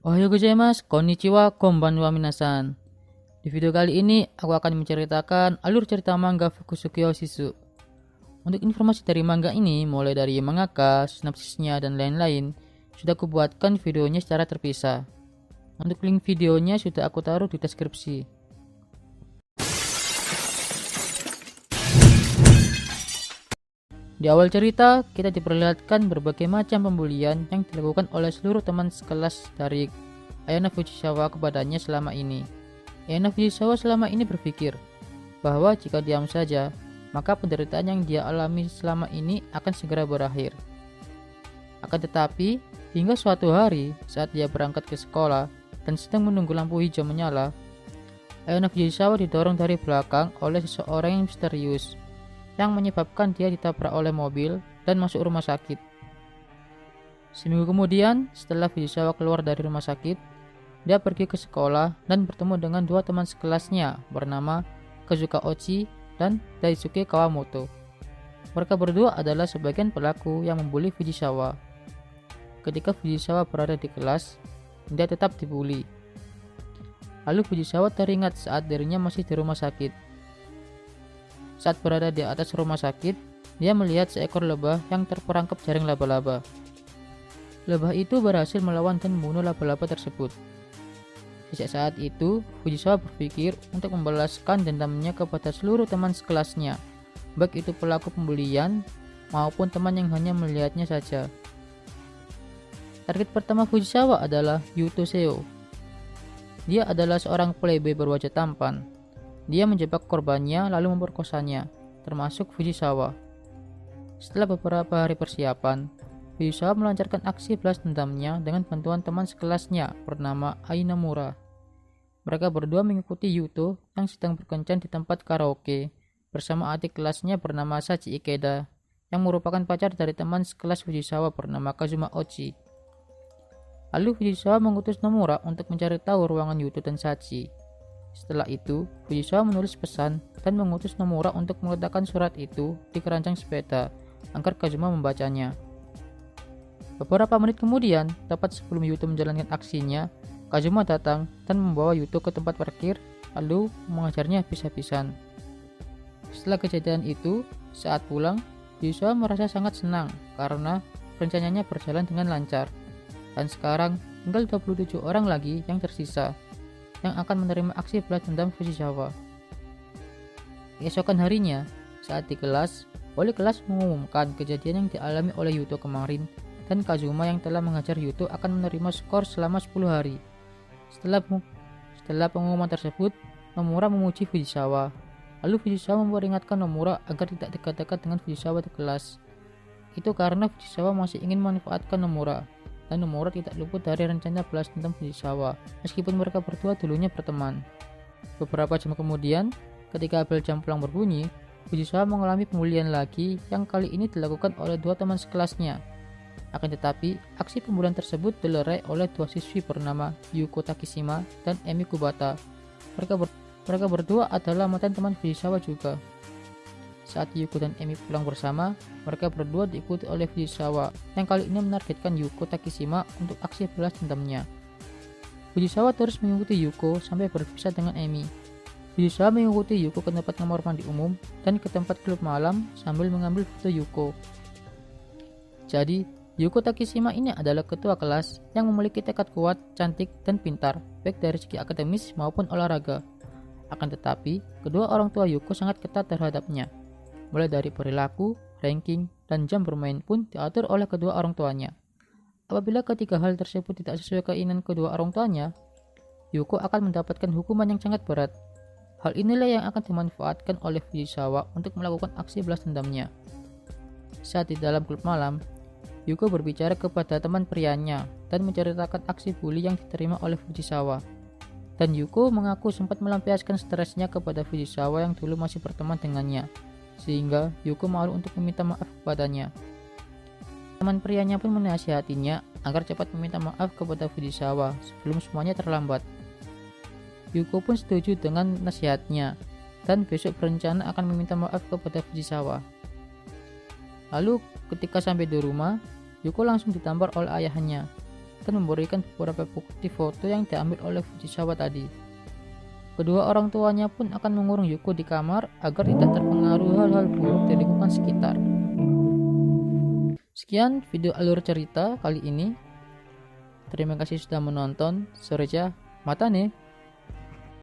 Ohayo gozaimasu, konnichiwa, konbanwa minasan. Di video kali ini, aku akan menceritakan alur cerita manga Fukushikyo Shisu. Untuk informasi dari manga ini, mulai dari mangaka, sinopsisnya, dan lain-lain, sudah aku buatkan videonya secara terpisah. Untuk link videonya sudah aku taruh di deskripsi. Di awal cerita, kita diperlihatkan berbagai macam pembulian yang dilakukan oleh seluruh teman sekelas dari Ayano Fujisawa kepadanya selama ini. Ayano Fujisawa selama ini berpikir bahwa jika diam saja, maka penderitaan yang dia alami selama ini akan segera berakhir. Akan tetapi, hingga suatu hari saat dia berangkat ke sekolah dan sedang menunggu lampu hijau menyala, Ayano Fujisawa didorong dari belakang oleh seseorang yang misterius yang menyebabkan dia ditabrak oleh mobil dan masuk rumah sakit. Seminggu kemudian, setelah Fujisawa keluar dari rumah sakit, dia pergi ke sekolah dan bertemu dengan dua teman sekelasnya bernama Kazuka Ochi dan Daisuke Kawamoto. Mereka berdua adalah sebagian pelaku yang membuli Fujisawa. Ketika Fujisawa berada di kelas, dia tetap dibuli. Lalu Fujisawa teringat saat dirinya masih di rumah sakit. Saat berada di atas rumah sakit, dia melihat seekor lebah yang terperangkap jaring laba-laba. Lebah itu berhasil melawan dan membunuh laba-laba tersebut. Sejak saat itu, Fujisawa berpikir untuk membalaskan dendamnya kepada seluruh teman sekelasnya, baik itu pelaku pembulian maupun teman yang hanya melihatnya saja. Target pertama Fujisawa adalah Yuto Seo. Dia adalah seorang playboy berwajah tampan. Dia menjebak korbannya lalu memperkosanya, termasuk Fujisawa. Setelah beberapa hari persiapan, Fujisawa melancarkan aksi balas dendamnya dengan bantuan teman sekelasnya bernama Ainamura. Mereka berdua mengikuti Yuto yang sedang berkencan di tempat karaoke bersama adik kelasnya bernama Sachi Ikeda, yang merupakan pacar dari teman sekelas Fujisawa bernama Kazuma Ochi. Lalu Fujisawa mengutus Nomura untuk mencari tahu ruangan Yuto dan Sachi. Setelah itu, Fujisawa menulis pesan dan mengutus Nomura untuk meletakkan surat itu di keranjang sepeda agar Kazuma membacanya. Beberapa menit kemudian, tepat sebelum Yuto menjalankan aksinya, Kazuma datang dan membawa Yuto ke tempat parkir lalu mengajarnya habis-habisan. Setelah kejadian itu, saat pulang, Fujisawa merasa sangat senang karena rencananya berjalan dengan lancar. Dan sekarang tinggal 27 orang lagi yang tersisa yang akan menerima aksi balas dendam Fujisawa. Keesokan harinya, saat di kelas, wali kelas mengumumkan kejadian yang dialami oleh Yuto kemarin dan Kazuma yang telah mengajar Yuto akan menerima skor selama 10 hari. Setelah pengumuman tersebut, Nomura memuji Fujisawa. Lalu Fujisawa memperingatkan Nomura agar tidak dekat-dekat dengan Fujisawa di kelas. Itu karena Fujisawa masih ingin memanfaatkan Nomura. Dan Nomura tidak luput dari rencana balas dendam Fujisawa, meskipun mereka berdua dulunya berteman. Beberapa jam kemudian, ketika bel jam pulang berbunyi, Fujisawa mengalami pembulian lagi yang kali ini dilakukan oleh dua teman sekelasnya. Akan tetapi, aksi pembulian tersebut dilerai oleh dua siswi bernama Yuko Takishima dan Emi Kubata. Mereka berdua adalah mantan teman Fujisawa juga. Saat Yuko dan Emi pulang bersama, mereka berdua diikuti oleh Fujisawa yang kali ini menargetkan Yuko Takishima untuk aksi balas dendamnya. Fujisawa terus mengikuti Yuko sampai berpisah dengan Emi. Fujisawa mengikuti Yuko ke tempat kamar mandi umum dan ke tempat klub malam sambil mengambil foto Yuko. Jadi, Yuko Takishima ini adalah ketua kelas yang memiliki tekad kuat, cantik, dan pintar, baik dari segi akademis maupun olahraga. Akan tetapi, kedua orang tua Yuko sangat ketat terhadapnya. Mulai dari perilaku, ranking, dan jam bermain pun diatur oleh kedua orang tuanya. Apabila ketiga hal tersebut tidak sesuai keinginan kedua orang tuanya, Yuko akan mendapatkan hukuman yang sangat berat. Hal inilah yang akan dimanfaatkan oleh Fujisawa untuk melakukan aksi balas dendamnya. Saat di dalam klub malam, Yuko berbicara kepada teman prianya dan menceritakan aksi bully yang diterima oleh Fujisawa. Dan Yuko mengaku sempat melampiaskan stresnya kepada Fujisawa yang dulu masih berteman dengannya, sehingga Yuko malu untuk meminta maaf kepadanya. Teman prianya pun menasihatinya agar cepat meminta maaf kepada Fujisawa sebelum semuanya terlambat. Yuko pun setuju dengan nasihatnya dan besok berencana akan meminta maaf kepada Fujisawa. Lalu ketika sampai di rumah, Yuko langsung ditampar oleh ayahnya. dan memberikan beberapa bukti foto yang diambil oleh Fujisawa tadi. Kedua orang tuanya pun akan mengurung Yuko di kamar agar tidak terpengaruh hal-hal buruk di lingkungan sekitar. Sekian video alur cerita kali ini. Terima kasih sudah menonton. Soreja, mata nih.